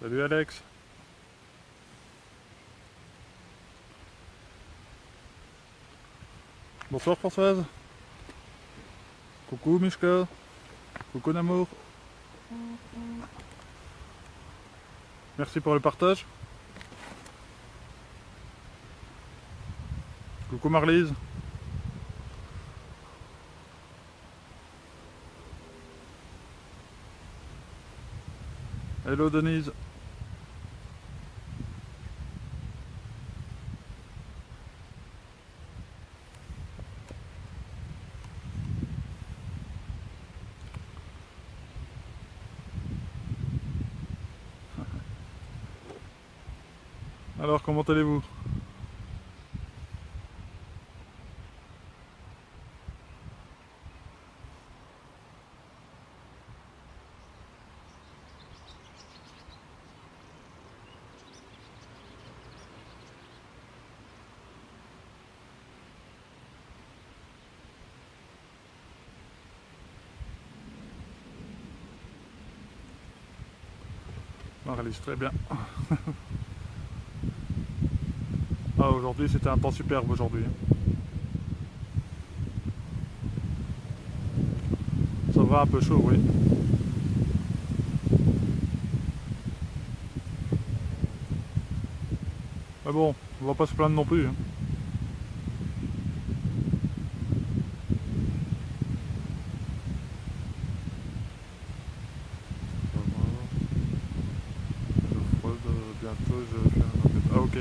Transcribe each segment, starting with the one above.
Salut Alex. Bonsoir Françoise. Coucou Mishka. Coucou Namour. Merci pour le partage. Coucou Marlise. Hello Denise. Alors comment allez-vous? Marlise, très bien. Ah, aujourd'hui c'était un temps superbe aujourd'hui. Ça va, un peu chaud, oui. Mais bon, on va pas se plaindre non plus. Ça va. Je fraude, bientôt je vais faire une enquête. Ah ok.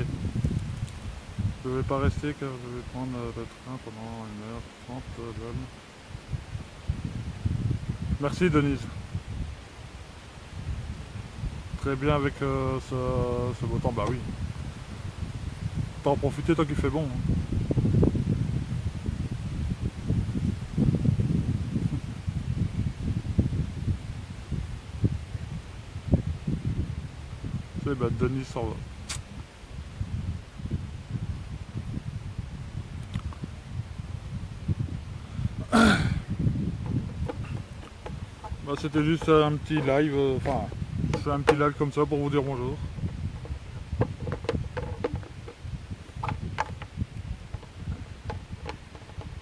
Je vais pas rester car je vais prendre le train pendant 1h30 d'âme. Merci Denise. Très bien avec ce beau temps, bah oui. T'en en profiter tant qu'il fait bon. Tu sais, bah Denise s'en va. Bah c'était juste un petit live, enfin, je fais un petit live comme ça pour vous dire bonjour.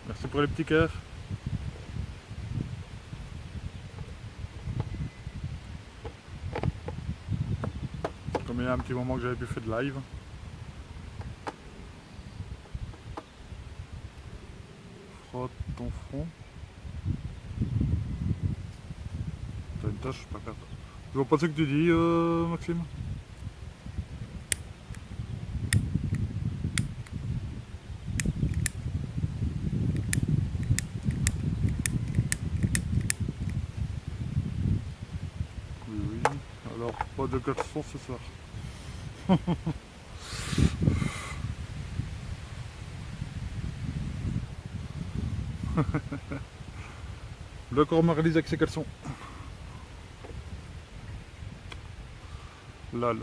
Merci pour les petits cœurs. Comme il y a un petit moment que j'avais plus fait de live. Frotte ton front. T'as une tâche, pas clair. Je vois pas ce que tu dis, Maxime. Oui, oui. Alors, pas de caleçon ce soir. D'accord, Marlise avec ses caleçons. Lol.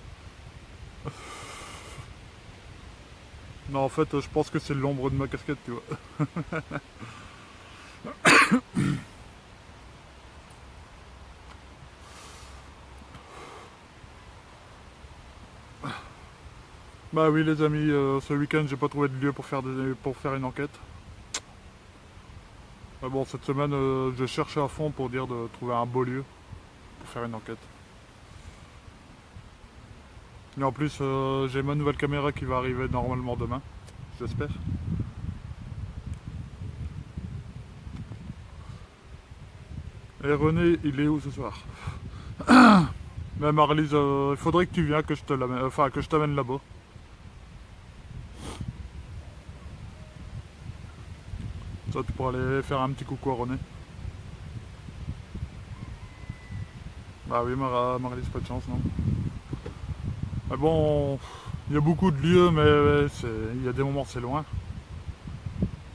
Non, en fait, je pense que c'est l'ombre de ma casquette, tu vois. Bah oui, les amis, ce week-end, j'ai pas trouvé de lieu pour faire une enquête. Mais bon, cette semaine, je cherche à fond pour dire de trouver un beau lieu pour faire une enquête. Et en plus, j'ai ma nouvelle caméra qui va arriver normalement demain, j'espère. Et René, il est où ce soir? Mais Marlise, il faudrait que tu viennes, que je te l'amène, enfin que je t'amène là-bas. Ça, tu pourras aller faire un petit coucou à René. Bah oui, Marlise, pas de chance, non. Mais bon, il y a beaucoup de lieux, mais il y a des moments c'est loin.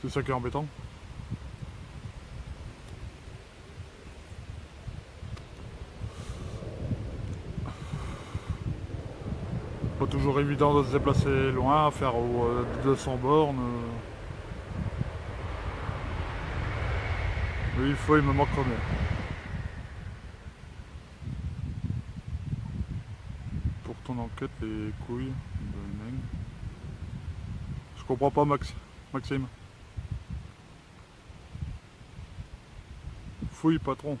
C'est ça qui est embêtant. Pas toujours évident de se déplacer loin, faire 200 bornes. Oui, il me manque combien? ton enquête, les couilles de Meng. Je comprends pas, Maxime. Fouille, patron.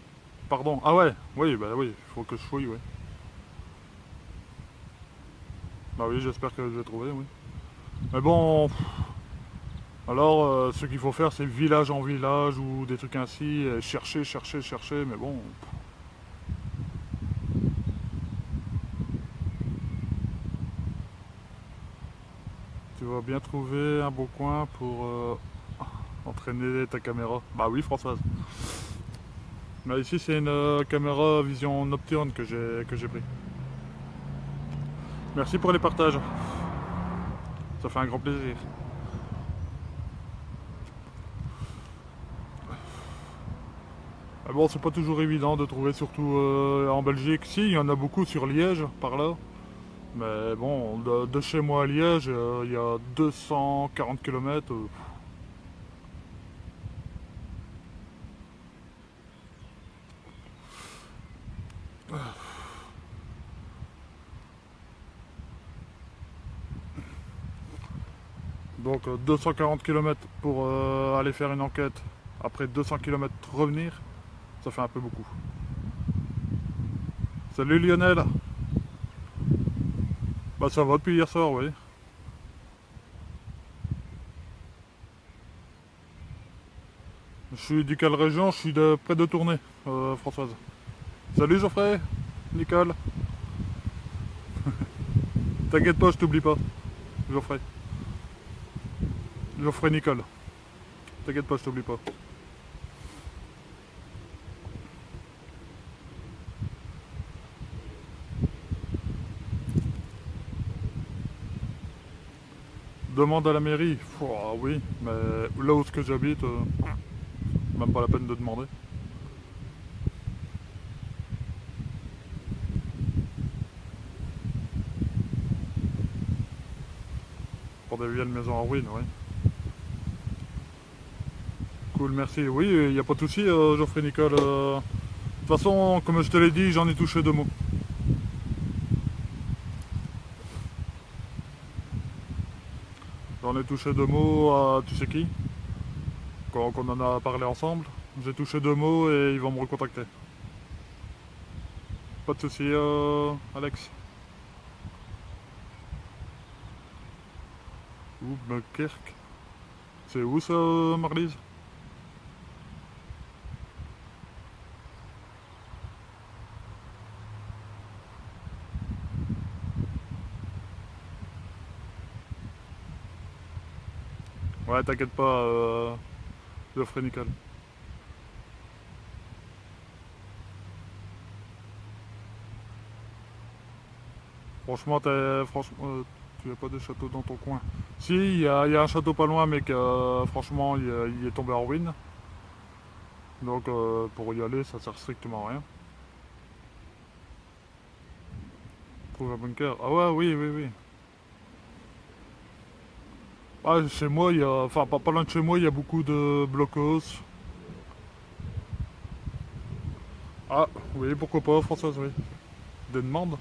Pardon. Ah ouais, oui, bah oui, il faut que je fouille, oui. Bah oui, j'espère que je vais trouver, oui. Mais bon, alors ce qu'il faut faire, c'est village en village ou des trucs ainsi, et chercher, mais bon. Tu vas bien trouver un beau coin pour entraîner ta caméra. Bah oui, Françoise. Mais ici, c'est une caméra vision nocturne que j'ai pris. Merci pour les partages. Ça fait un grand plaisir. Mais bon, c'est pas toujours évident de trouver, surtout en Belgique. Si, il y en a beaucoup sur Liège, par là. Mais bon, de chez moi à Liège, il y a 240 km. Donc 240 km pour aller faire une enquête. Après 200 km revenir, ça fait un peu beaucoup. Salut Lionel. Bah ça va depuis hier soir, oui. Je suis du quelle région? Je suis près de Tournai, Françoise. Salut Geoffrey, Nicole. T'inquiète pas, je t'oublie pas, Geoffrey. Geoffrey Nicole. T'inquiète pas, je t'oublie pas. Demande à la mairie. Ah oui, mais là où j'habite, même pas la peine de demander. Pour des vieilles maisons en ruine, oui. Cool, merci. Oui, il n'y a pas de souci, Geoffrey Nicole. De toute façon, comme je te l'ai dit, j'en ai touché 2 mots. J'en ai touché 2 mots à tu sais qui, quand on en a parlé ensemble. J'ai touché 2 mots et ils vont me recontacter. Pas de souci, Alex. Ou Buckirk. C'est où ça, Marlise? Ouais, t'inquiète pas, Geoffrey Nicole. Franchement, tu n'as pas de château dans ton coin. Si, il y a un château pas loin, mais que franchement, il est tombé en ruine. Donc, pour y aller, ça sert strictement à rien. Trouve un bunker. Ah ouais, oui, oui, oui. Ah, chez moi, enfin, pas loin de chez moi, il y a beaucoup de blocos. Ah, oui, pourquoi pas, Françoise, oui. Des demandes?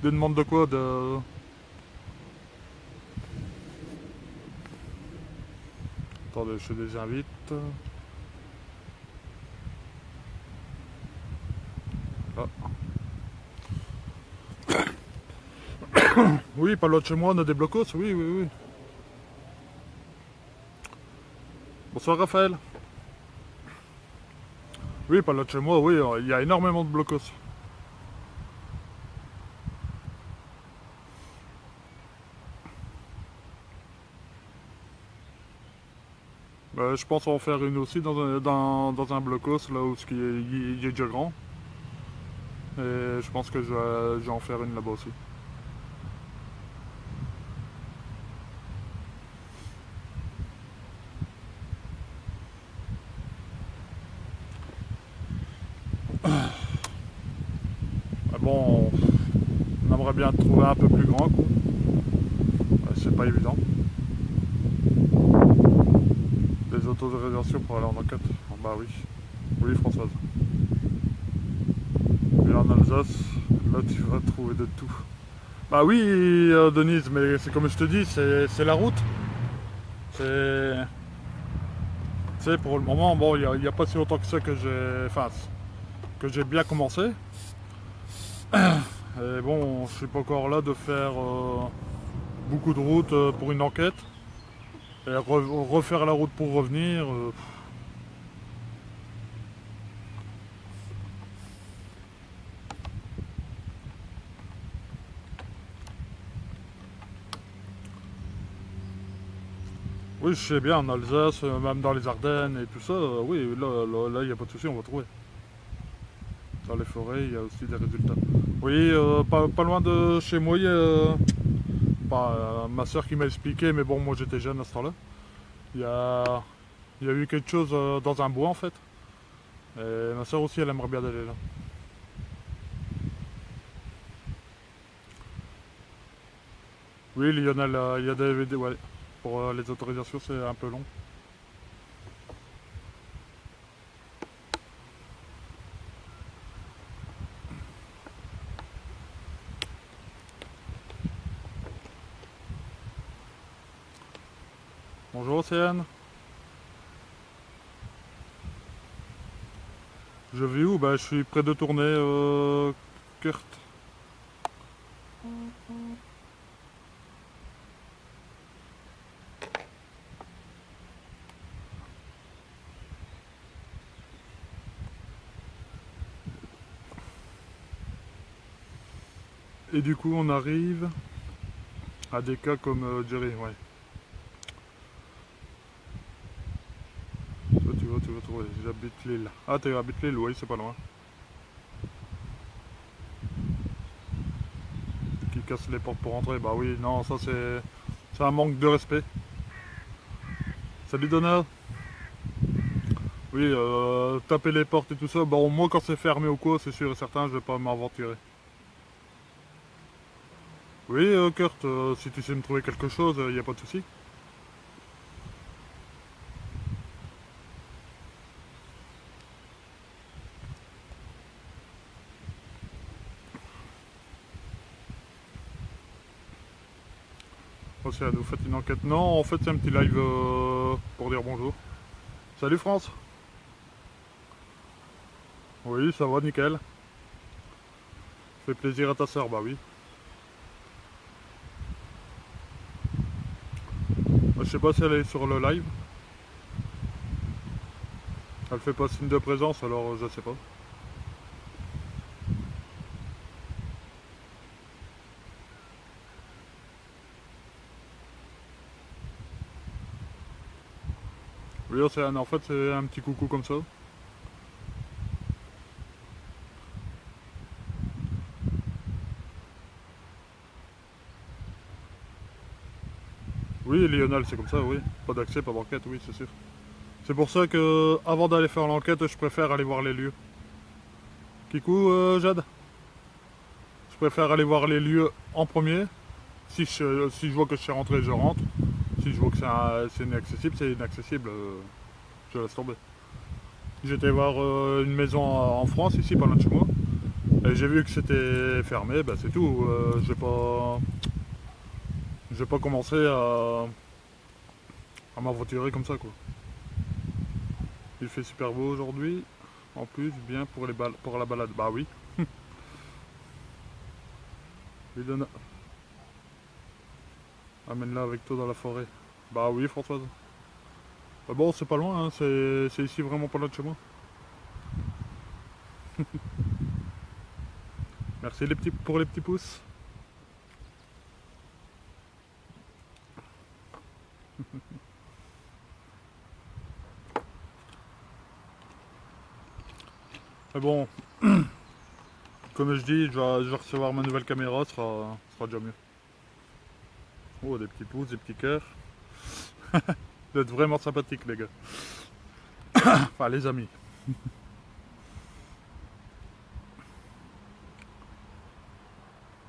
Des demandes de quoi? Attendez, je les invite. Ah. Oui, pas loin de chez moi, on a des blocos, oui, oui, oui. Bonsoir, Raphaël. Oui, pas loin de chez moi, oui, il y a énormément de blocos. Je pense en faire une aussi dans un blocos, là où il est déjà grand. Et je pense que je vais en faire une là-bas aussi. Mais bon, on aimerait bien trouver un peu plus grand, quoi. C'est pas évident. Des autorisations pour aller en enquête. Ah bah oui. Oui, Françoise. Et en Alsace, là tu vas trouver de tout. Bah oui, Denise, mais c'est comme je te dis, c'est la route. C'est, tu sais, pour le moment, bon, il y a pas si longtemps que ça que j'ai bien commencé. Et bon, je suis pas encore là de faire beaucoup de route pour une enquête et refaire la route pour revenir. Oui, je sais bien, en Alsace, même dans les Ardennes et tout ça, oui, là, il n'y a pas de souci, on va trouver. Dans les forêts, il y a aussi des résultats. Oui, pas loin de chez moi, il y a ma soeur qui m'a expliqué, mais bon, moi j'étais jeune à ce temps-là. Il y a, il y a eu quelque chose dans un bois en fait. Et ma soeur aussi, elle aimerait bien aller là. Oui, Lionel, il y a ouais. Pour les autorisations, c'est un peu long. Bonjour Océane. Je vis où? Bah, je suis près de tourner Kurt. Et du coup, on arrive à des cas comme Jerry, ouais. Toi, tu vas trouver. J'habite l'île. Ah, tu habites l'île, oui, c'est pas loin. Qui casse les portes pour rentrer. Bah oui, non, ça c'est un manque de respect. Salut Donna. Oui, taper les portes et tout ça. Bon, moi quand c'est fermé ou quoi, c'est sûr et certain, je vais pas m'aventurer. Oui, Kurt, si tu sais me trouver quelque chose, y a pas de souci. Océane, vous faites une enquête? Non, en fait, c'est un petit live pour dire bonjour. Salut France. Oui, ça va, nickel. Fait plaisir à ta soeur, bah oui. Je sais pas si elle est sur le live. Elle fait pas signe de présence, alors je sais pas. Oui, Océane, en fait, c'est un petit coucou comme ça. Oui, Lionel, c'est comme ça, oui. Pas d'accès, pas d'enquête, oui, c'est sûr. C'est pour ça que, avant d'aller faire l'enquête, je préfère aller voir les lieux. Kikou, Jade? Je préfère aller voir les lieux en premier. Si je vois que je suis rentré, je rentre. Si je vois que c'est inaccessible, c'est inaccessible. Je laisse tomber. J'étais voir une maison en France, ici, pas loin de chez moi. Et j'ai vu que c'était fermé, bah c'est tout. Je vais pas commencer à m'aventurer comme ça, quoi. Il fait super beau aujourd'hui. En plus, bien pour la balade. Bah oui. Lui donne. Amène-la avec toi dans la forêt. Bah oui, Françoise. Bah bon, c'est pas loin, hein. C'est ici vraiment pas loin de chez moi. Merci pour les petits pouces. Mais bon, comme je dis, je vais recevoir ma nouvelle caméra, ce sera déjà mieux. Oh, des petits pouces, des petits cœurs. Vous êtes vraiment sympathiques, les gars. Enfin, les amis.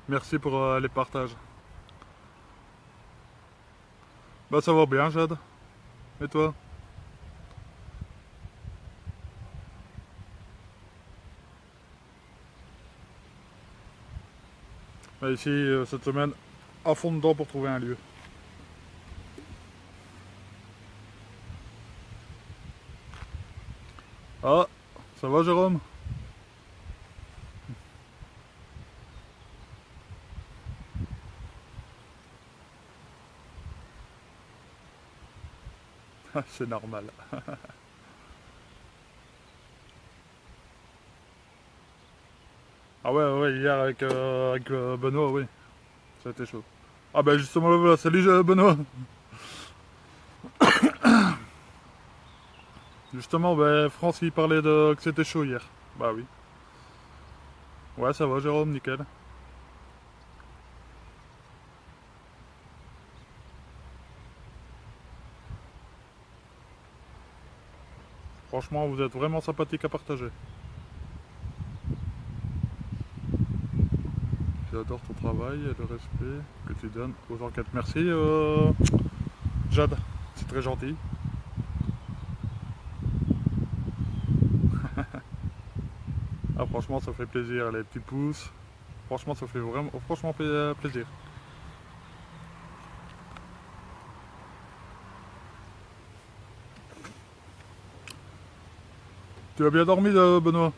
Merci pour les partages. Bah, ça va bien, Jade. Et toi? Mais ici, cette semaine, à fond dedans pour trouver un lieu. Ah, ça va Jérôme? C'est normal. Ah ouais, ouais, hier avec Benoît, oui, ça a été chaud. Ah bah justement, voilà, salut Benoît. Justement, bah, France il parlait de que c'était chaud hier. Bah oui. Ouais, ça va Jérôme, nickel. Franchement, vous êtes vraiment sympathique à partager. J'adore ton travail et le respect que tu donnes aux enquêtes. Merci Jade, c'est très gentil. Ah franchement, ça fait plaisir, les petits pouces. Franchement, ça fait vraiment franchement plaisir. Tu as bien dormi Benoît?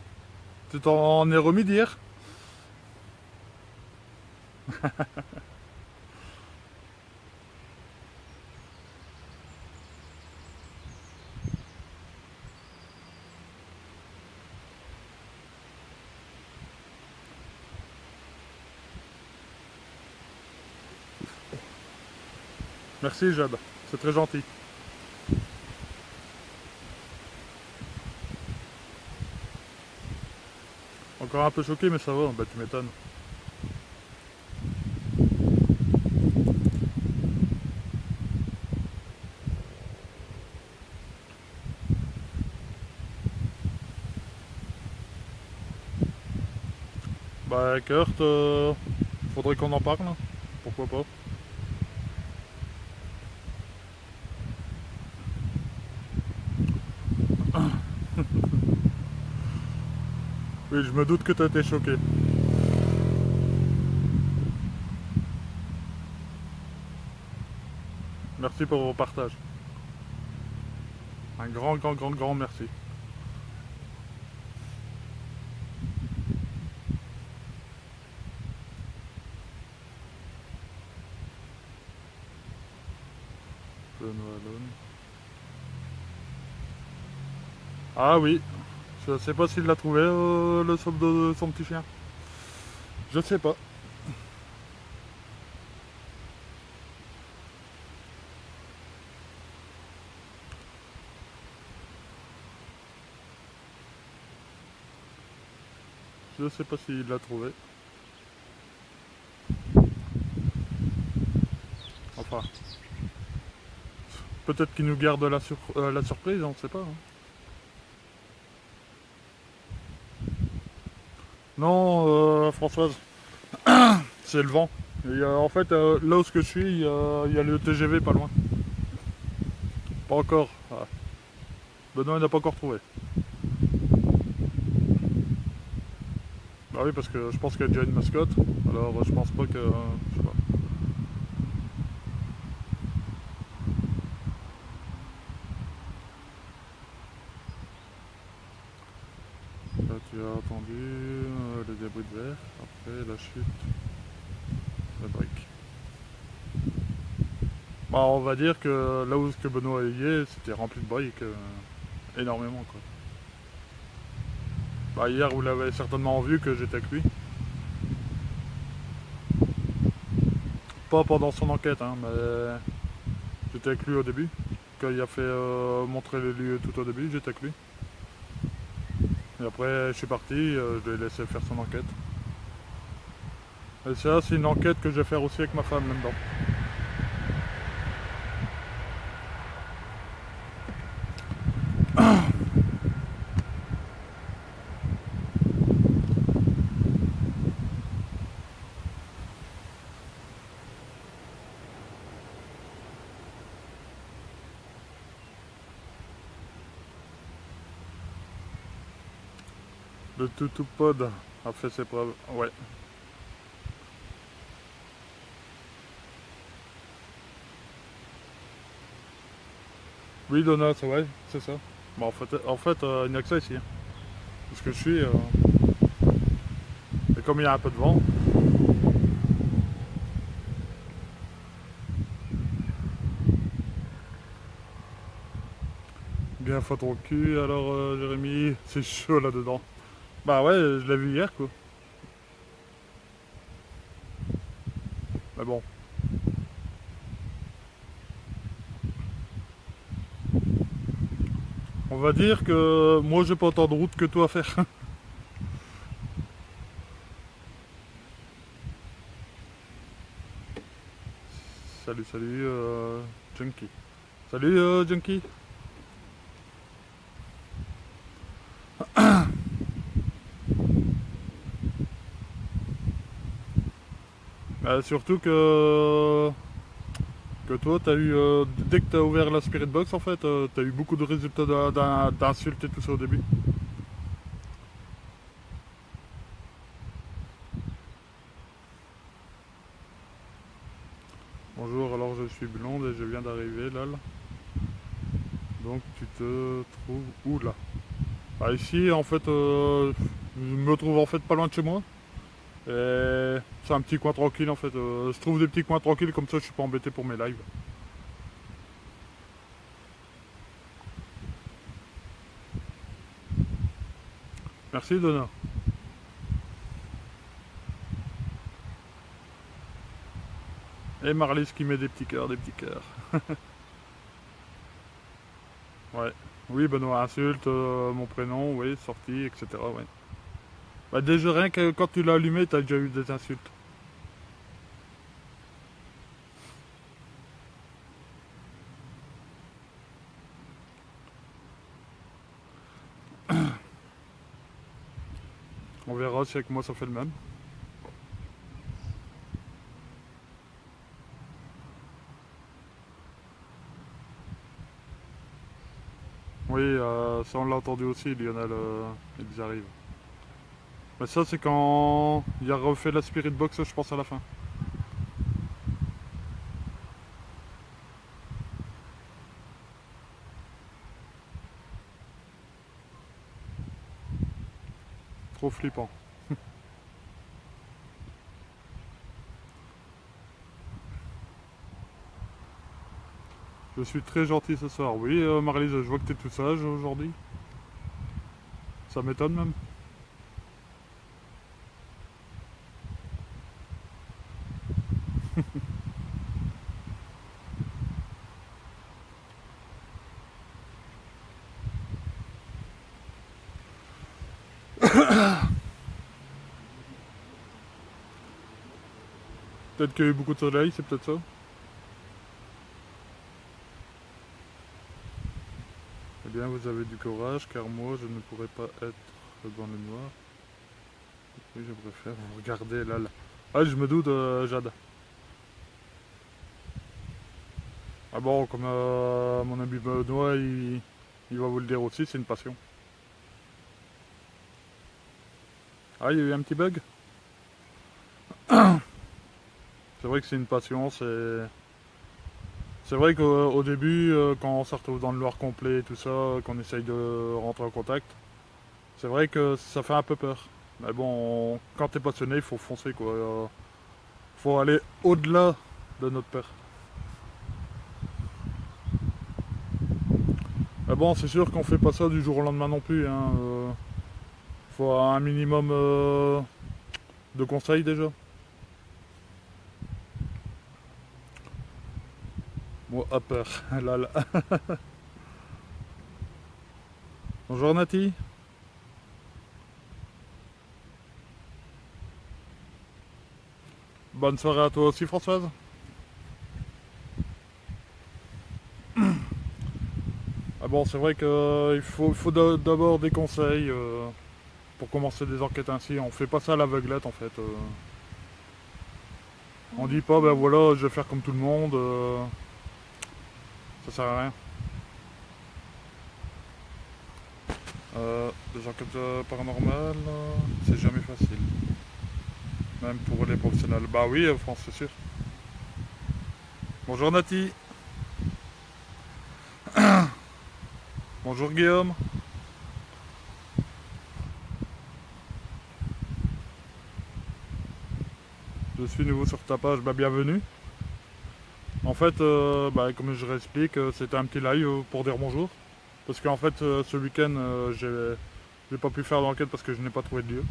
Tu t'en es remis d'hier? Merci Jade, c'est très gentil. Encore un peu choqué, mais ça va, bah tu m'étonnes. Bah Kurt, faudrait qu'on en parle, hein. Pourquoi pas. Oui, je me doute que t'as été choqué. Merci pour vos partages. Un grand merci. Benoît Alone. Ah oui, je sais pas s'il l'a trouvé, le somme de son petit chien. Je sais pas. Je sais pas s'il l'a trouvé. Enfin, peut-être qu'il nous garde la surprise, on ne sait pas, hein. Non, Françoise, c'est le vent. Et, en fait, là où je suis, il y a le TGV pas loin. Pas encore. Ah. Benoît n'a pas encore trouvé. Bah oui, parce que je pense qu'il y a déjà une mascotte. Alors je pense pas que. Je sais pas. Là, tu as entendu les débris de verre. Après la chute de briques. Bah, on va dire que là où ce que Benoît y est, c'était rempli de briques. Énormément quoi. Bah, hier, vous l'avez certainement vu que j'étais avec lui. Pas pendant son enquête, hein, mais j'étais avec lui au début. Quand il a fait montrer les lieux tout au début, j'étais avec lui. Et après, je suis parti, je l'ai laissé faire son enquête. Et ça, c'est une enquête que je vais faire aussi avec ma femme là-dedans. Le Toutou Pod a fait ses preuves. Ouais. Oui, Donat, ouais, c'est ça. Bon, en fait il n'y a que ça ici, hein. Parce que je suis. Et comme il y a un peu de vent, bien faut ton cul, alors Jérémy, c'est chaud là-dedans. Bah ouais, je l'ai vu hier quoi. Mais bon, on va dire que moi j'ai pas autant de route que toi à faire. Salut, salut, Junkie. Salut, Junkie. Surtout que toi, t'as eu, dès que t'as ouvert la Spirit Box, en fait, t'as eu beaucoup de résultats d'insultes et tout ça au début. Bonjour, alors je suis blonde et je viens d'arriver, là. Donc tu te trouves où là? Ah, ici, en fait, je me trouve en fait pas loin de chez moi. Et c'est un petit coin tranquille en fait. Je trouve des petits coins tranquilles comme ça, je suis pas embêté pour mes lives. Merci Donna. Et Marlise qui met des petits cœurs, des petits cœurs. Ouais. Oui, Benoît insulte, mon prénom, oui, sorti, etc. Ouais. Bah déjà rien que quand tu l'as allumé, t'as déjà eu des insultes. On verra si avec moi ça fait le même. Oui, ça on l'a entendu aussi, Lionel, ils arrivent. Mais ça c'est quand il a refait la Spirit Box, je pense à la fin. Trop flippant. Je suis très gentil ce soir. Oui, Marlise, je vois que t'es tout sage aujourd'hui. Ça m'étonne même. Peut-être qu'il y a eu beaucoup de soleil, c'est peut-être ça. Eh bien, vous avez du courage, car moi, je ne pourrais pas être dans le noir. Oui, je préfère regarder là. Ah, je me doute, Jade. Ah bon, comme mon ami Benoît, il va vous le dire aussi, c'est une passion. Ah, il y a eu un petit bug. C'est vrai que c'est une passion, C'est vrai qu'au début, quand on se retrouve dans le noir complet et tout ça, qu'on essaye de rentrer en contact, c'est vrai que ça fait un peu peur. Mais bon, quand t'es passionné, il faut foncer quoi. Faut aller au-delà de notre peur. Mais bon, c'est sûr qu'on fait pas ça du jour au lendemain non plus, hein. Faut un minimum de conseils déjà. Moi, à peur. Là, là. Bonjour Nati. Bonne soirée à toi aussi Françoise. Ah bon, c'est vrai qu'il faut d'abord des conseils pour commencer des enquêtes ainsi. On fait pas ça à l'aveuglette en fait. On dit pas, ben voilà, je vais faire comme tout le monde. Ça sert à rien. Des enquêtes paranormales, c'est jamais facile. Même pour les professionnels. Bah oui, France, c'est sûr. Bonjour Nati. Bonjour Guillaume. Je suis nouveau sur ta page, bah bienvenue. En fait, bah, comme je réexplique, c'était un petit live pour dire bonjour. Parce qu'en fait, ce week-end, j'ai pas pu faire l'enquête parce que je n'ai pas trouvé de lieu.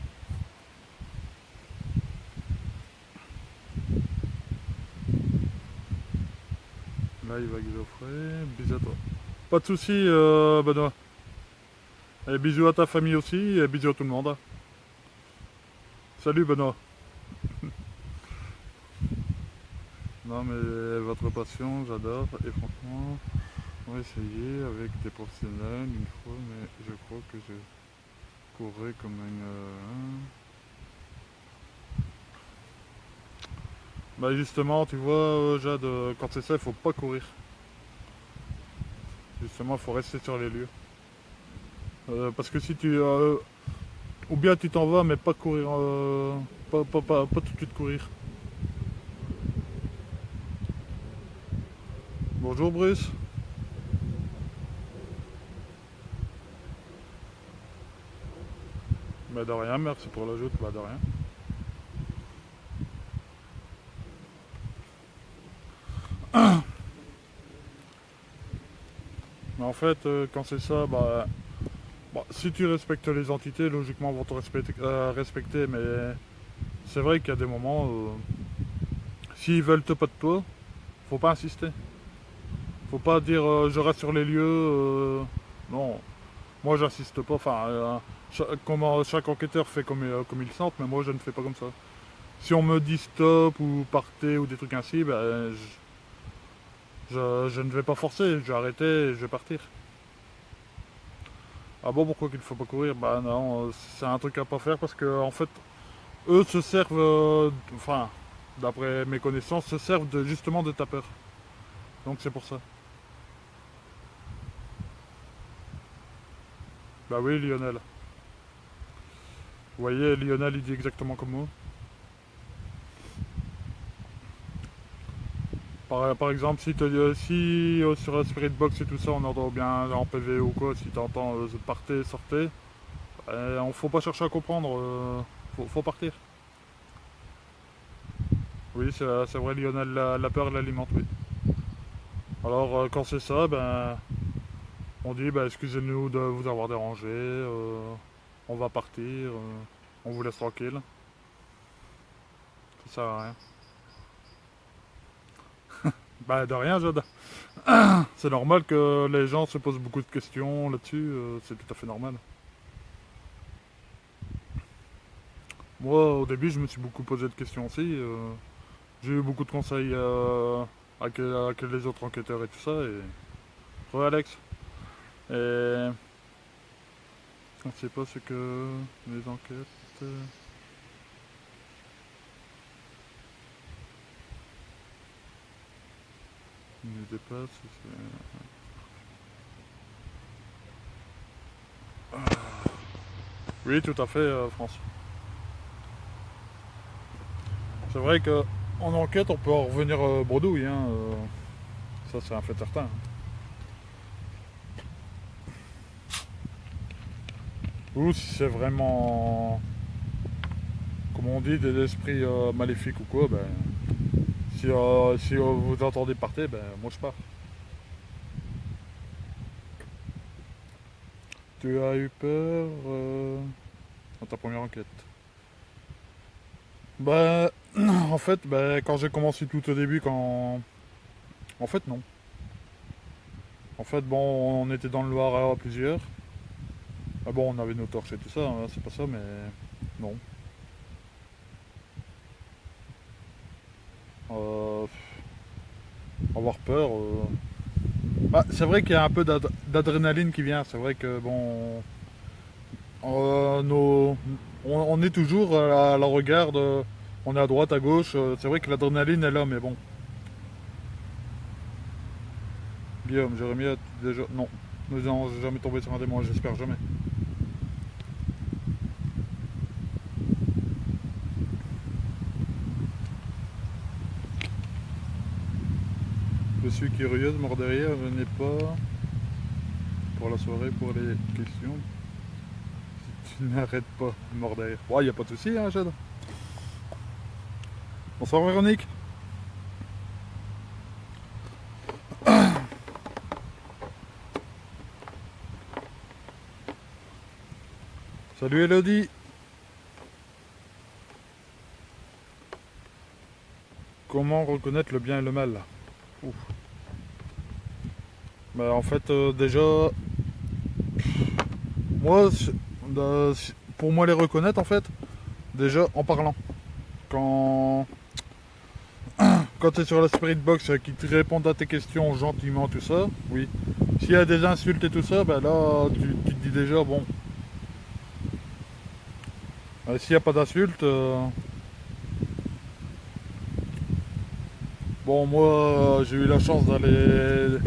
Live avec Geoffrey, bisous à toi. Pas de soucis, Benoît. Et bisous à ta famille aussi, et bisous à tout le monde. Salut Benoît. Non mais votre passion, j'adore, et franchement, on va essayer avec des professionnels une fois, mais je crois que je courrais comme une... Bah justement, tu vois, Jade, quand c'est ça, il faut pas courir. Justement, il faut rester sur les lieux. Parce que si tu... ou bien tu t'en vas, mais pas courir... pas tout de suite courir. Bonjour Bruce. Bah de rien, merci pour l'ajout, bah de rien. Mais en fait, quand c'est ça, bah, si tu respectes les entités, logiquement, ils vont te respecter. Mais c'est vrai qu'il y a des moments, s'ils veulent pas de toi, faut pas insister. Faut pas dire je reste sur les lieux. Non, moi j'insiste pas. Enfin, chaque enquêteur fait comme il sente, mais moi je ne fais pas comme ça. Si on me dit stop ou partez ou des trucs ainsi, ben, je ne vais pas forcer. Je vais arrêter et je vais partir. Ah bon, pourquoi qu'il faut pas courir? Bah non, c'est un truc à pas faire parce que en fait, eux se servent, enfin, d'après mes connaissances, se servent justement de ta peur. Donc c'est pour ça. Bah oui, Lionel. Vous voyez, Lionel, il dit exactement comme moi. Par exemple, si sur Spirit Box et tout ça, on entend bien en PV ou quoi, si t'entends partez, sortez, on faut pas chercher à comprendre, faut partir. Oui, c'est vrai, Lionel, la peur l'alimente, oui. Alors, quand c'est ça, ben, on dit bah, excusez-nous de vous avoir dérangé, on va partir, on vous laisse tranquille. Ça sert à rien. Bah de rien, Jade. C'est normal que les gens se posent beaucoup de questions là-dessus, c'est tout à fait normal. Moi, au début, je me suis beaucoup posé de questions aussi. J'ai eu beaucoup de conseils avec les autres enquêteurs et tout ça. Et... Ouais, Alex. Et on ne sait pas ce que les enquêtes. Nous dépassent. Oui, tout à fait, France. C'est vrai que en enquête, on peut en revenir bredouille. Hein, ça, c'est un fait certain. Ou si c'est vraiment, comme on dit, des esprits maléfiques ou quoi, ben, si vous entendez partir, ben, moi je pars. Tu as eu peur dans ta première enquête? Bah, en fait, bah, quand j'ai commencé tout au début, quand... En fait, non. En fait, bon, on était dans le Loiret à plusieurs. Ah bon, on avait nos torches et tout ça, hein, c'est pas ça, mais... Non. Euh, Avoir peur... Bah, c'est vrai qu'il y a un peu d'adrénaline qui vient. C'est vrai que, bon... on est toujours à la regarde, on est à droite, à gauche. C'est vrai que l'adrénaline est là, mais bon. Guillaume, Jérémy a déjà... Non, nous n'avons jamais tombé sur un démon, j'espère jamais. Je suis curieuse, mort derrière, je n'ai pas pour la soirée pour les questions. Si tu n'arrêtes pas, mort derrière. Ouais, y a pas de souci, hein, Jade. Bonsoir, Véronique. Salut, Elodie. Comment reconnaître le bien et le mal là? Ouf. Bah, en fait, déjà, moi, pour moi les reconnaître, en fait, déjà en parlant. Quand, quand tu es sur la Spirit Box qui te répondent à tes questions gentiment, tout ça, oui. S'il y a des insultes et tout ça, bah là, tu te dis déjà, bon. S'il n'y a pas d'insultes, bon, moi, j'ai eu la chance d'aller,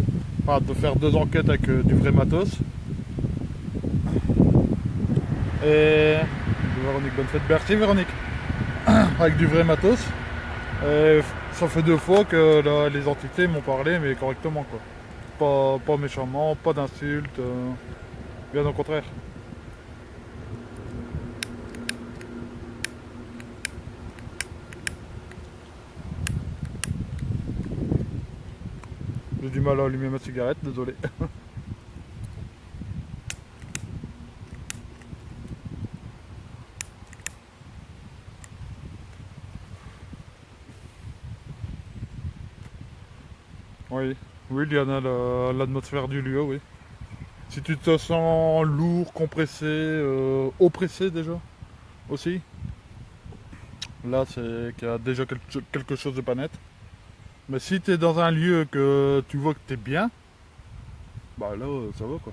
enfin, de faire 2 enquêtes avec du vrai matos. Et Véronique, bonne fête. Merci, Véronique. Avec du vrai matos. Et ça fait 2 fois que là, les entités m'ont parlé, mais correctement, quoi. Pas méchamment, pas d'insultes, bien au contraire. J'ai du mal à allumer ma cigarette, désolé. Oui, oui, il y en a l'atmosphère du lieu, oui. Si tu te sens lourd, compressé, oppressé déjà, aussi, là c'est qu'il y a déjà quelque chose de pas net. Mais si tu es dans un lieu que tu vois que tu es bien, bah là ça va quoi.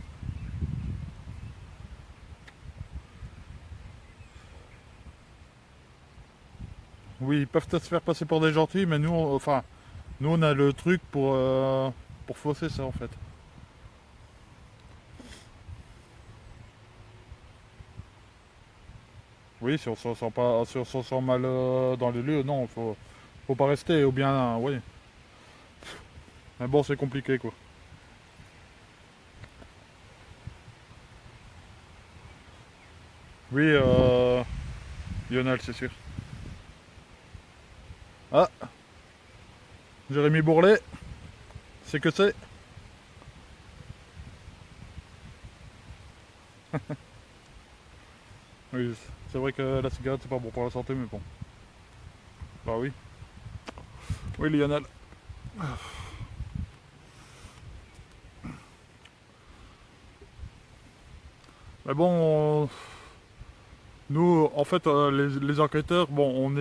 Oui, ils peuvent te faire passer pour des gentils, mais nous, enfin, nous on a le truc pour fausser ça en fait. Oui, si on se sent pas, si on se sent mal dans les lieux, non, faut pas rester, ou bien, oui. Mais bon, c'est compliqué quoi. Oui, Lionel, c'est sûr. Ah, Jérémy Bourlet, c'est que c'est. Oui, c'est vrai que la cigarette c'est pas bon pour la santé, mais bon. Bah oui. Oui, Lionel. Mais bon, nous, en fait, les enquêteurs, bon,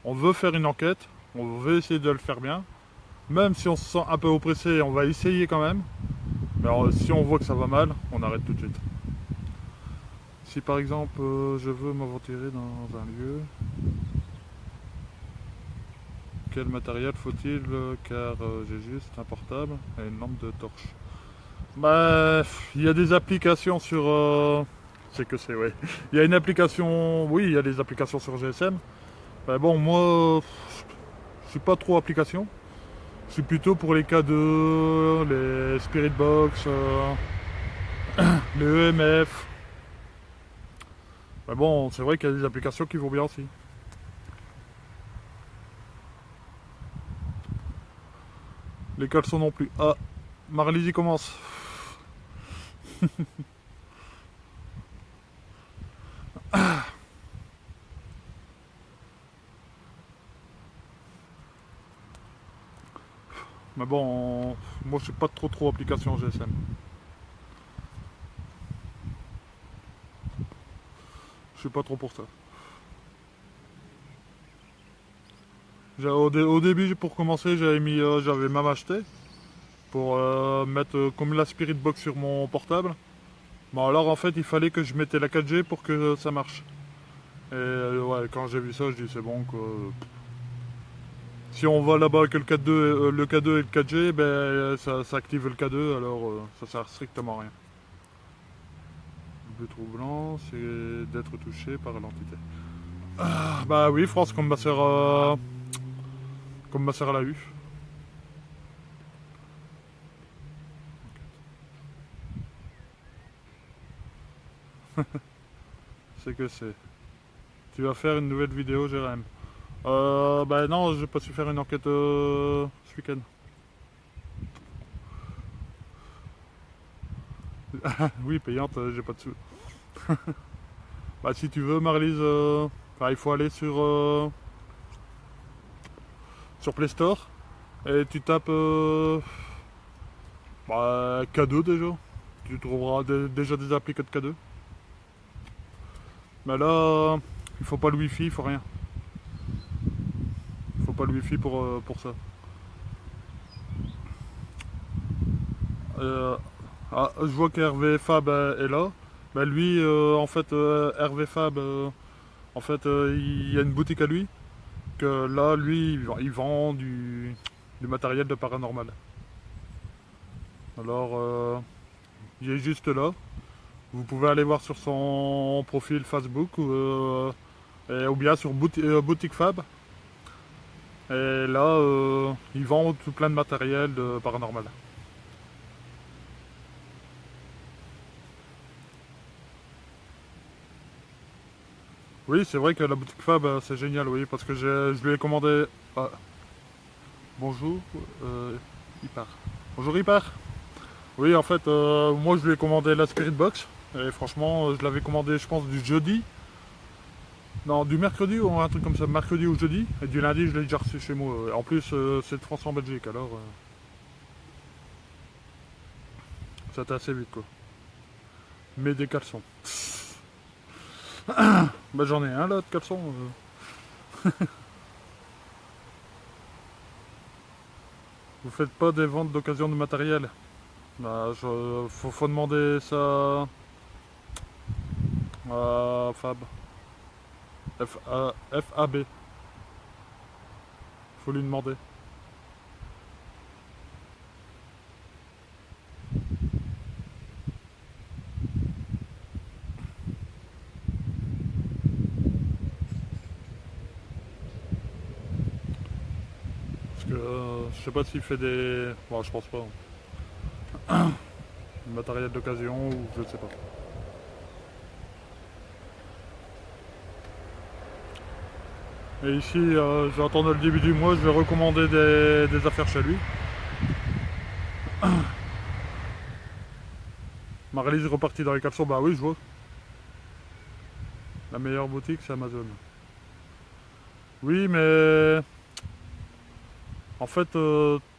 on veut faire une enquête, on veut essayer de le faire bien. Même si on se sent un peu oppressé, on va essayer quand même. Mais alors, si on voit que ça va mal, on arrête tout de suite. Si par exemple, je veux m'aventurer dans un lieu, quel matériel faut-il? Car j'ai juste un portable et une lampe de torche. Bah, il y a des applications sur. C'est que c'est, ouais. Il y a une application. Oui, il y a des applications sur GSM. Bah bon, moi, je suis pas trop application. Je suis plutôt pour les K2, les Spirit Box, les EMF. Bah bon, c'est vrai qu'il y a des applications qui vont bien aussi. Les caleçons non plus. Ah, Marlizy commence. Mais bon, moi je suis pas trop application GSM. Je suis pas trop pour ça. Au début, pour commencer, j'avais même acheté pour mettre comme la Spirit Box sur mon portable. Bon, alors en fait, il fallait que je mettais la 4G pour que ça marche. Et ouais, quand j'ai vu ça, je dis c'est bon quoi. Si on va là-bas avec le K2 et le 4G, ben ça active le K2, alors ça sert strictement à rien. Le but troublant, c'est d'être touché par l'entité. Ah, bah oui, France, comme ma sœur l'a eu. C'est que c'est. Tu vas faire une nouvelle vidéo, Jérém. Bah non, j'ai pas su faire une enquête ce week-end. Oui, payante, j'ai pas de sous. Bah si tu veux, Marlise, bah, il faut aller sur Play Store et tu tapes bah, K2 déjà. Tu trouveras déjà des applis de K2. Mais là, il faut pas le wifi, il faut rien. Il faut pas le wifi pour ça. Euh, je vois qu'Hervé Fab est là. Bah, lui, en fait, Hervé Fab, en fait, il y a une boutique à lui. Que là, lui, il vend du matériel de paranormal. Alors, il est juste là. Vous pouvez aller voir sur son profil Facebook ou bien sur Boutique Fab. Et là, il vend tout plein de matériel de paranormal. Oui, c'est vrai que la Boutique Fab, c'est génial, oui, parce que je lui ai commandé... Ah, bonjour, il part. Bonjour, il part. Oui, en fait, moi, je lui ai commandé la Spirit Box. Et franchement, je l'avais commandé, je pense, du jeudi. Non, du mercredi ou un truc comme ça, mercredi ou jeudi. Et du lundi, je l'ai déjà reçu chez moi. En plus, c'est de France en Belgique, alors ça était assez vite, quoi. Mais des caleçons. Bah j'en ai un là de caleçon. Vous faites pas des ventes d'occasion de matériel? Bah, faut demander ça à Fab. FAB. Faut lui demander. Parce que je sais pas s'il fait des. Bon, je pense pas. Du matériel d'occasion ou je sais pas. Et ici, je vais attendre le début du mois, je vais recommander des affaires chez lui. Marie-Lise est repartie dans les caleçons, bah oui, je vois. La meilleure boutique, c'est Amazon. Oui, mais en fait,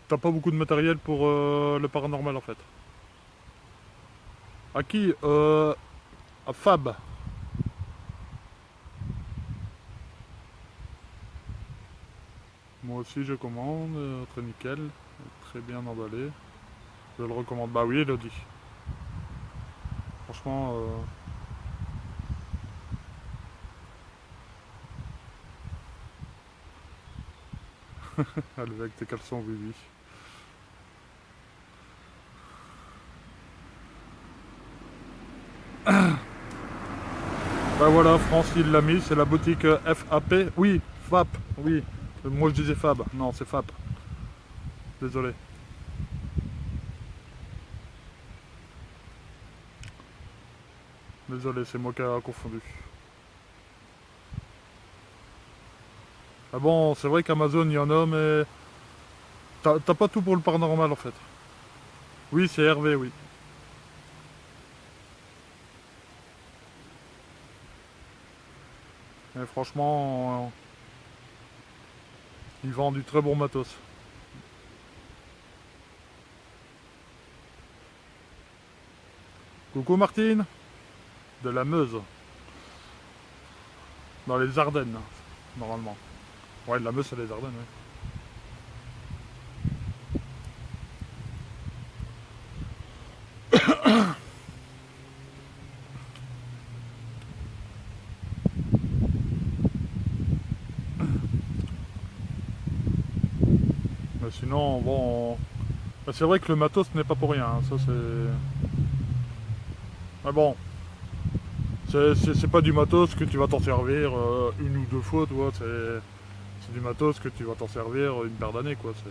t'as pas beaucoup de matériel pour le paranormal en fait. À qui À Fab. Moi aussi je commande, très nickel, très bien emballé. Je le recommande. Bah oui, Elodie. Franchement, avec tes caleçons, oui, oui. Bah voilà, France, il l'a mis, c'est la boutique FAP. Oui, FAP, oui. Moi je disais Fab, non, c'est FAP. Désolé. Désolé, c'est moi qui a confondu. Ah bon, c'est vrai qu'Amazon, il y en a, mais t'as pas tout pour le paranormal en fait. Oui, c'est Hervé, oui. Mais franchement, ils vendent du très bon matos. Coucou Martine, de la Meuse, dans les Ardennes, normalement. Ouais, de la Meuse, c'est les Ardennes, oui. Mais sinon, bon, bah, c'est vrai que le matos n'est pas pour rien, hein, ça c'est... Mais bon, c'est pas du matos que tu vas t'en servir une ou deux fois, tu vois, c'est du matos que tu vas t'en servir une paire d'années, quoi. C'est...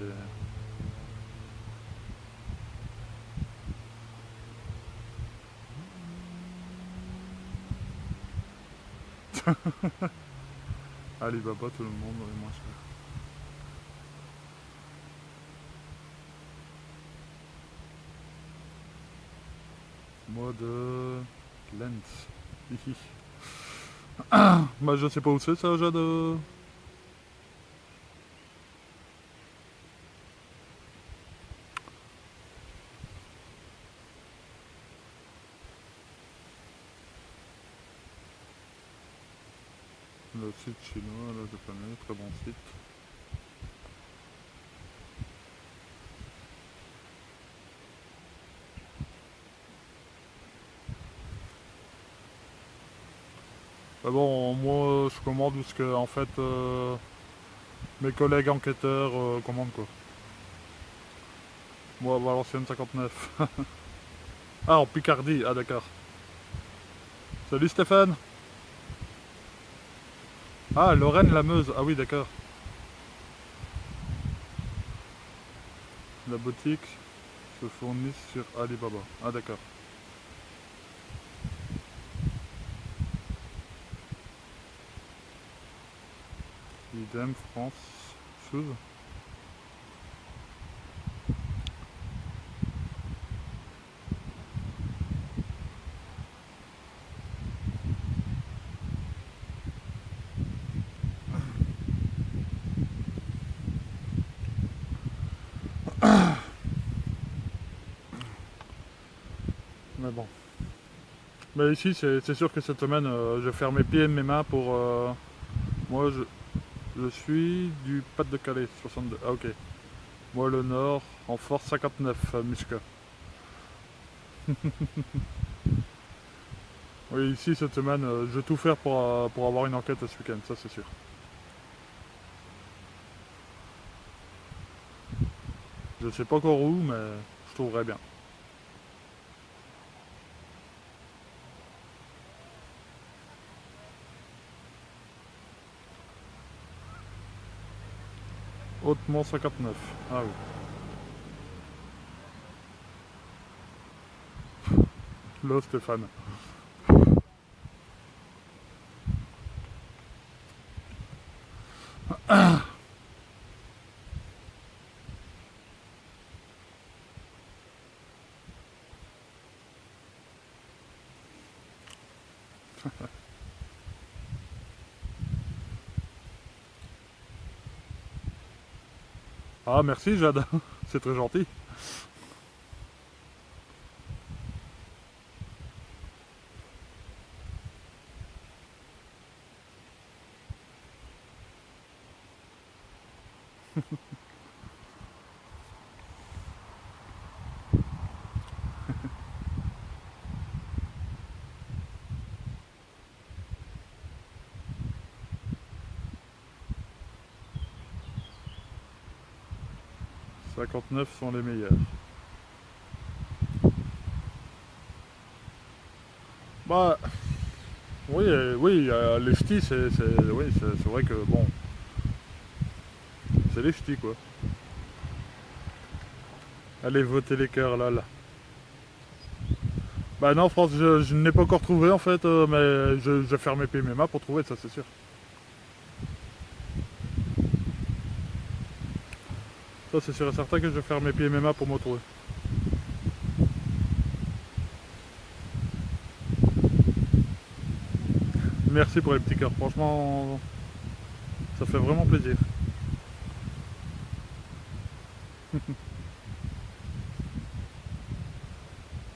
Alibaba, tout le monde est moins cher. Mode lens. Hihi. Bah je sais pas où c'est ça, Jade. Le site chinois, là, je connais, très bon site. Bah bon, moi je commande où ce que en fait mes collègues enquêteurs commandent quoi. Moi, Valenciennes 59. Ah, en Picardie, ah d'accord. Salut Stéphane. Ah, Lorraine la Meuse, ah oui d'accord. La boutique se fournit sur Alibaba. Ah d'accord. Idem France Sud. Mais bon. Mais ici c'est sûr que cette semaine je vais faire mes pieds et mes mains pour... moi je suis du Pas-de-Calais 62. Ah ok. Moi le Nord en force 59 Musca. Oui ici cette semaine je vais tout faire pour avoir une enquête ce week-end, ça c'est sûr. Je sais pas encore où mais je trouverai bien. Hautement 59. Ah oui. Là Stéphane. Ah merci Jade, c'est très gentil. « 59 sont les meilleurs. Bah oui, oui, les ch'tis oui, c'est vrai que bon, c'est les ch'tis quoi. Allez voter les cœurs là là. Bah non France, je ne l'ai pas encore trouvé en fait, mais je vais faire mes pieds et mes mains pour trouver ça c'est sûr. Ça c'est sûr et certain que je vais faire mes pieds et mes mains pour me trouver. Merci pour les petits cœurs, franchement ça fait vraiment plaisir.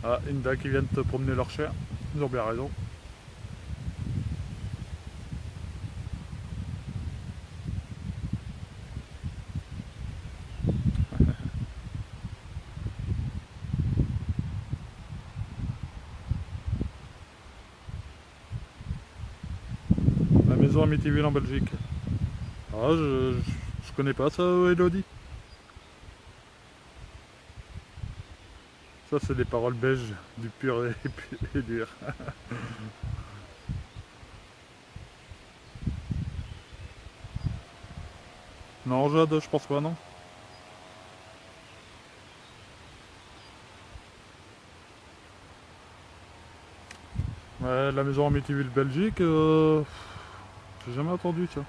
Ah, Inda qui viennent te promener leur chien, ils ont bien raison. La maison Amityville en Belgique. Ah, je connais pas ça, Elodie. Ça, c'est des paroles belges, du pur et dur. Non, Jade, je pense pas, non. Ouais, la maison Amityville Belgique, J'ai jamais entendu ça.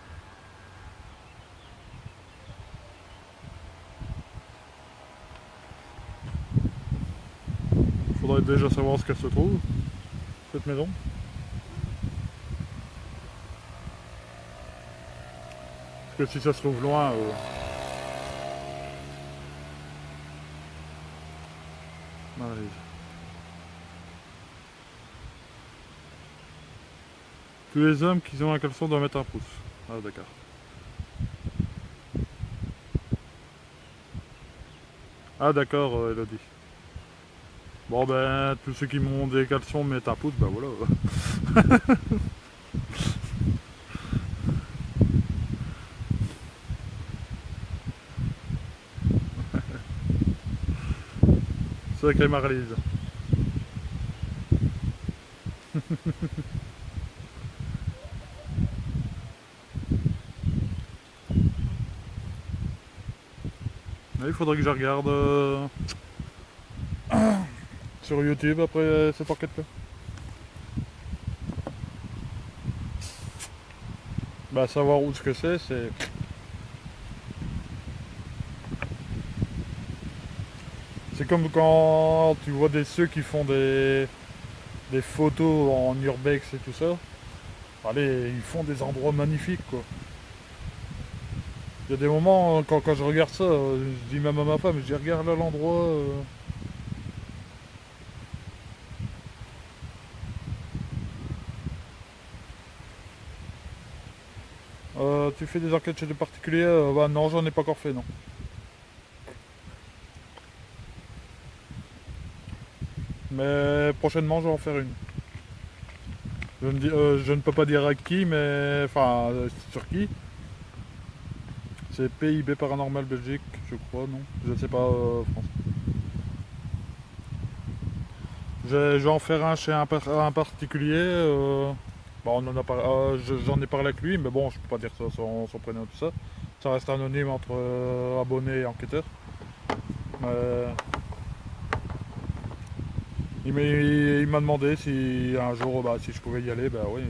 Faudrait déjà savoir ce qu'elle se trouve, cette maison. Parce que si ça se trouve loin... Allez. Tous les hommes qui ont un caleçon doivent mettre un pouce. Ah d'accord. Ah d'accord, Elodie. Bon ben, tous ceux qui m'ont des caleçons mettent un pouce, ben voilà. Sacré Marlise. Il faudrait que je regarde sur YouTube après cette enquête-là. Bah savoir où ce que c'est... C'est comme quand tu vois ceux qui font des photos en urbex et tout ça. Allez, ils font des endroits magnifiques quoi. Il y a des moments, quand je regarde ça, je dis même à ma femme, je dis regarde là l'endroit. Tu fais des enquêtes chez des particuliers? Bah non, j'en ai pas encore fait, non. Mais prochainement, je vais en faire une. Je ne peux pas dire à qui, mais... Enfin, sur qui. C'est PIB Paranormal Belgique, je crois, non? Je ne sais pas, France. Je vais en faire un chez un particulier. Bon, j'en ai parlé avec lui, mais bon, je peux pas dire ça, son prénom et tout ça. Ça reste anonyme entre abonnés et enquêteurs. Il m'a demandé si un jour, bah, si je pouvais y aller, bah oui,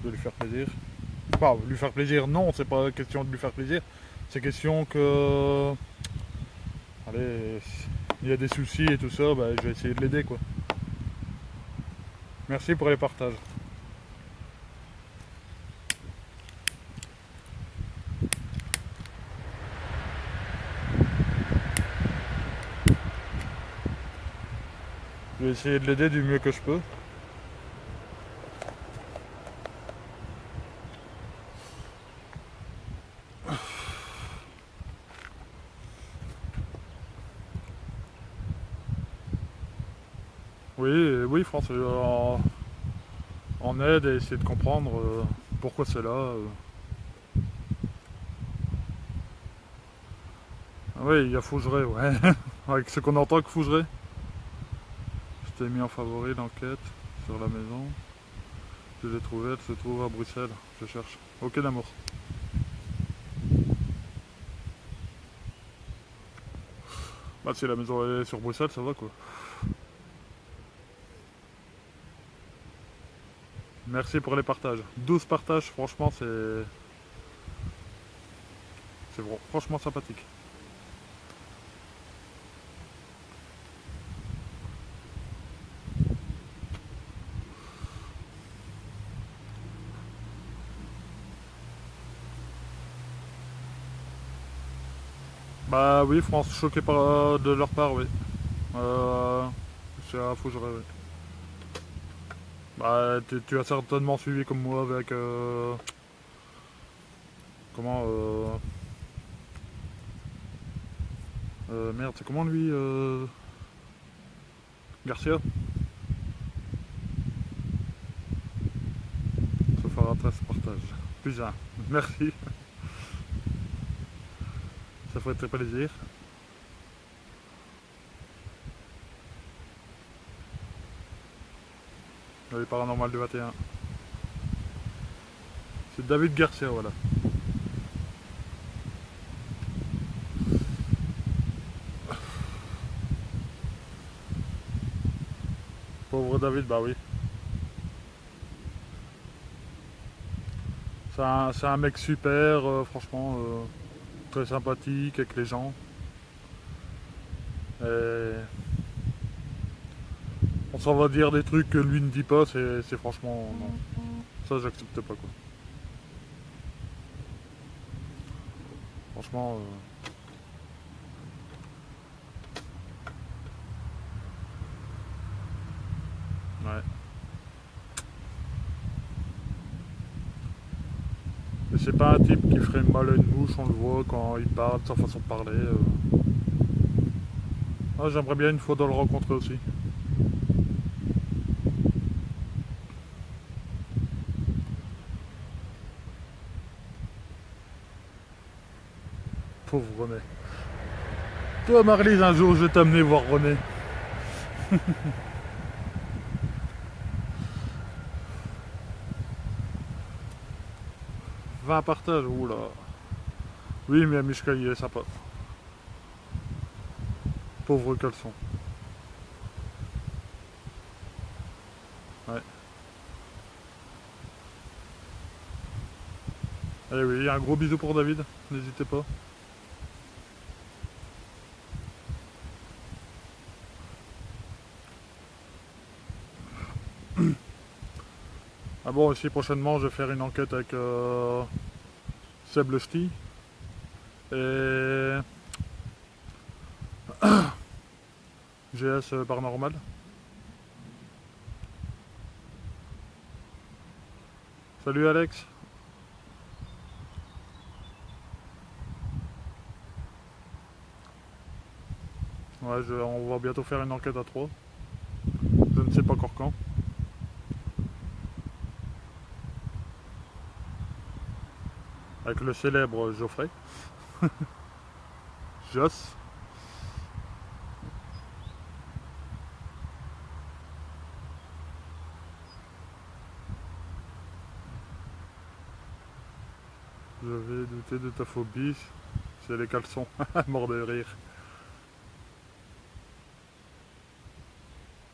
de lui faire plaisir. Enfin, lui faire plaisir, non, c'est pas question de lui faire plaisir. C'est question que... Allez, il y a des soucis et tout ça, bah, je vais essayer de l'aider, quoi. Merci pour les partages. Je vais essayer de l'aider du mieux que je peux. Oui, oui, France, en aide et essayer de comprendre pourquoi c'est là. Oui, il y a Fougeray, ouais. Avec ce qu'on entend que Fougeray. Je t'ai mis en favori l'enquête sur la maison. Je l'ai trouvée, elle se trouve à Bruxelles. Je cherche. Ok d'amour. Bah si la maison est sur Bruxelles, ça va quoi. Merci pour les partages. 12 partages, franchement c'est... C'est franchement sympathique. Bah oui, France, choqué de leur part, oui. C'est à Fougeray, oui. Bah tu as certainement suivi comme moi avec... comment... merde, c'est comment lui Garcia. Ça fera 13 partages. Plus un. Merci. Ça ferait très plaisir. Les paranormal du 21. C'est David Garcia, voilà. Pauvre David, bah oui. C'est un mec super, franchement, très sympathique avec les gens. Et on s'en va dire des trucs que lui ne dit pas, c'est franchement... Non. Ça, j'accepte pas, quoi. Franchement... ouais. Et c'est pas un type qui ferait mal à une mouche, on le voit quand il parle, sa façon de parler. Ah, j'aimerais bien une fois de le rencontrer aussi. Pauvre René. Toi, Marlise, un jour, je vais t'amener voir René. Va à partage, oula. Oui, mais Mishka, il est sympa. Pauvre caleçon. Ouais. Eh oui, un gros bisou pour David, n'hésitez pas. Ah bon, ici prochainement, je vais faire une enquête avec Seb le Ch'ti et GS Paranormal. Salut Alex. Ouais, on va bientôt faire une enquête à 3. Je ne sais pas encore quand. Avec le célèbre Geoffrey. Joss. Je vais douter de ta phobie. C'est les caleçons. Mort de rire.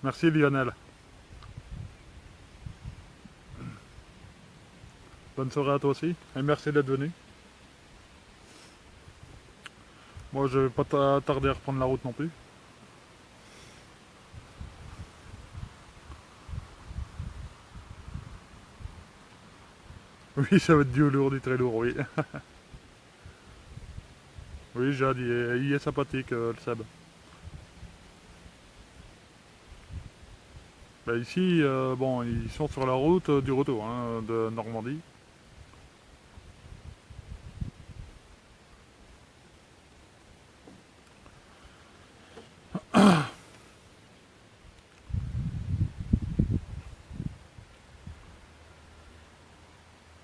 Merci Lionel. Bonne soirée à toi aussi. Et merci d'être venu. Moi, je vais pas tarder à reprendre la route non plus. Oui, ça va être du lourd, du très lourd, oui. Oui, Jade, il est sympathique, le Seb. Bah, ici, bon, ils sont sur la route du retour, hein, de Normandie.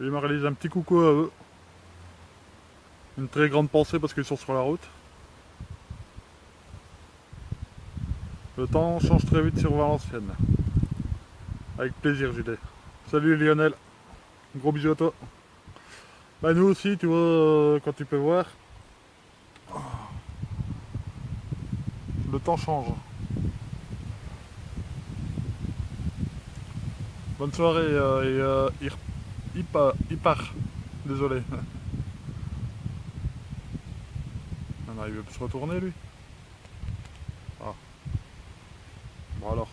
Et il m'a réalisé un petit coucou à eux. Une très grande pensée parce qu'ils sont sur la route. Le temps change très vite sur Valenciennes. Avec plaisir, Julie. Salut Lionel. Gros bisous à toi. Bah nous aussi, tu vois, quand tu peux voir, le temps change. Bonne soirée il part. Désolé. Non, il veut plus se retourner lui. Ah, bon alors.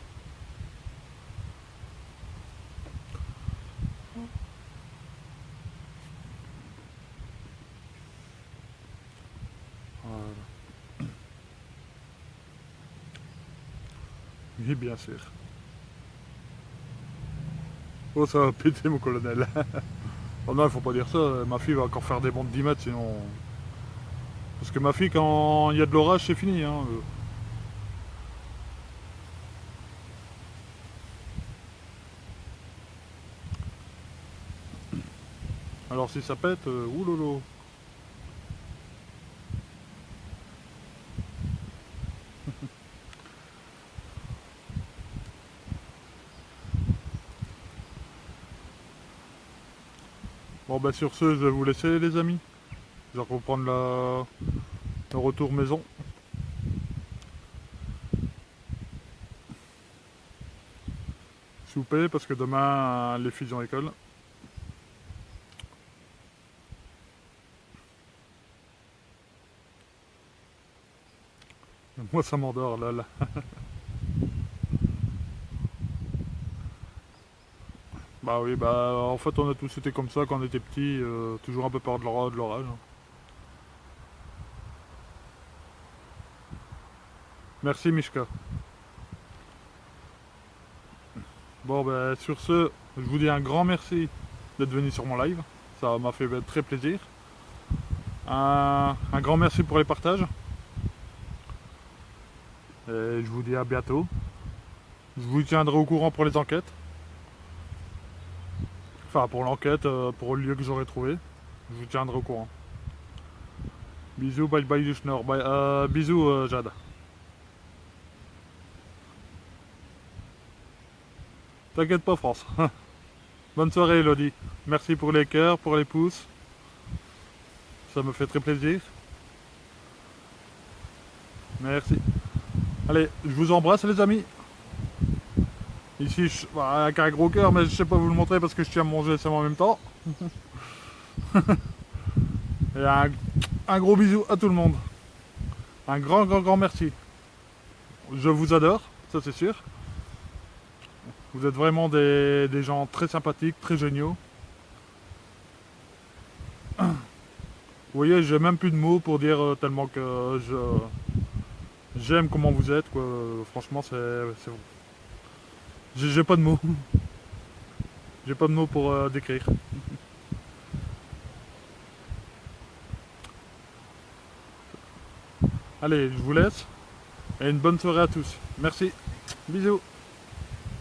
Voilà. Oui, bien sûr. Oh, ça va péter mon colonel. Oh non, il faut pas dire ça. Ma fille va encore faire des bonds de 10 mètres sinon. Parce que ma fille, quand il y a de l'orage, c'est fini. Hein. Alors si ça pète, oulolo. Bon bah sur ce, je vais vous laisser les amis. Je vais reprendre le retour maison. Souper parce que demain les filles ont école. Moi ça m'endort, là. Bah oui, bah en fait on a tous été comme ça quand on était petits, toujours un peu peur de l'orage. Hein. Merci Mishka. Bon bah sur ce, je vous dis un grand merci d'être venu sur mon live. Ça m'a fait très plaisir. Un grand merci pour les partages. Et je vous dis à bientôt. Je vous tiendrai au courant pour les enquêtes. Enfin pour l'enquête, pour le lieu que j'aurai trouvé. Je vous tiendrai au courant. Bisous, bye bye du Schnorr. Bye, bisous Jade. T'inquiète pas France. Bonne soirée Elodie. Merci pour les cœurs, pour les pouces. Ça me fait très plaisir. Merci. Allez, je vous embrasse les amis. Ici, avec un gros cœur, mais je sais pas vous le montrer parce que je tiens mon GSM en même temps. Et un gros bisou à tout le monde. Un grand merci. Je vous adore, ça c'est sûr. Vous êtes vraiment des gens très sympathiques, très géniaux. Vous voyez, j'ai même plus de mots pour dire tellement que j'aime comment vous êtes, quoi. Franchement, c'est bon. J'ai pas de mots. J'ai pas de mots pour décrire. Allez, je vous laisse. Et une bonne soirée à tous. Merci. Bisous.